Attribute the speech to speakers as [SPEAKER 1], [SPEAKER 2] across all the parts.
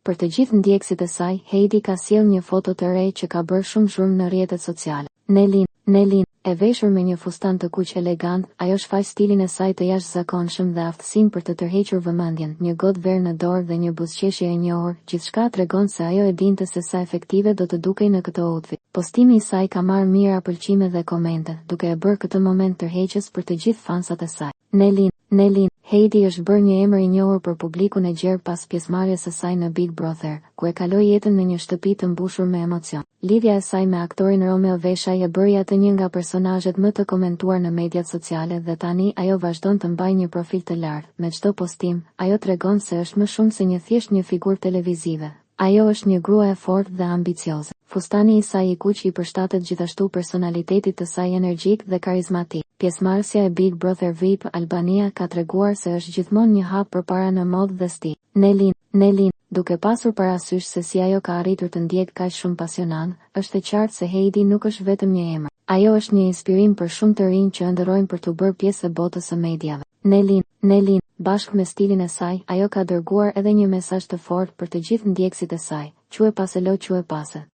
[SPEAKER 1] Për të gjithë ndjekësit e saj, Heidi ka sjellë një foto të re që ka bërë shumë zhurmë në rrjetet sociale. Nelin, e veshur me një fustan të kuq elegant, ajo shfaq stilin e saj të jashtëzakonshëm dhe aftësinë për të tërhequr vëmendjen, një gotë verë në dorë dhe një buzëqeshje e njohur, gjithçka tregon se ajo e dinte se sa efektive do të dukej në këtë outfit. Postimi i saj ka marrë mira pëlqime dhe komente, duke e bërë këtë moment tërheqës për të gjithë fansat e saj. Nelin, Heidi është bërë një emër i njohur për publikun e gjerë pas pjesëmarrjes së saj në Big Brother, ku e kaloi jetën në një shtëpi të mbushur me emocion. Lidhja e saj me aktorin Romeo Veshaj e bëri atë një nga personazhet më të komentuar në mediat sociale dhe tani ajo vazhdon të mbajë një profil të lartë. Me çdo postim, ajo tregon se është më shumë se thjesht një figurë televizive. Ajo është një grua e fortë dhe ambicioze. Fustani i saj i kuq i përshtatet gjithashtu personalitetit të saj energjik dhe karizmatik. Pjesëmarrësja e Big Brother VIP Albania ka treguar se është gjithmonë një hap përpara në modë dhe stil. Nelin, duke pasur parasysh se si ajo ka arritur të ndjek kaq shumë pasionant, është e qartë se Heidi nuk është vetëm një emër. Ajo është një inspirim për shumë të rinj që ëndërrojnë për të bërë pjesë e botës së mediave. Nelin, bashkë me stilin e saj, ajo ka dërguar edhe një mesazh të fortë për të gjithë ndjekësit e saj. Quhe pase.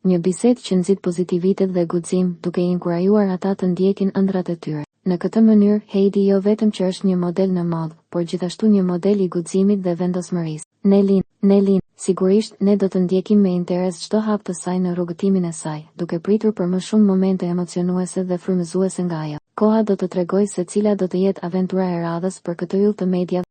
[SPEAKER 1] Një bisedë që nxit pozitivitet dhe guxim, duke i inkurajuar ata të ndjekin ëndrat e tyre. Në këtë mënyrë, Heidi jo vetëm që është një model në modë, por gjithashtu një model i guximit dhe vendosmërisë. Nelin, sigurisht ne do të ndjekim me interes çdo hap të saj në rrugëtimin e saj, duke pritur për më shumë momente emocionuese dhe frymëzuese nga ajo. Koha do të tregojë se cila do të jetë aventura e radhës për këtë yll të media.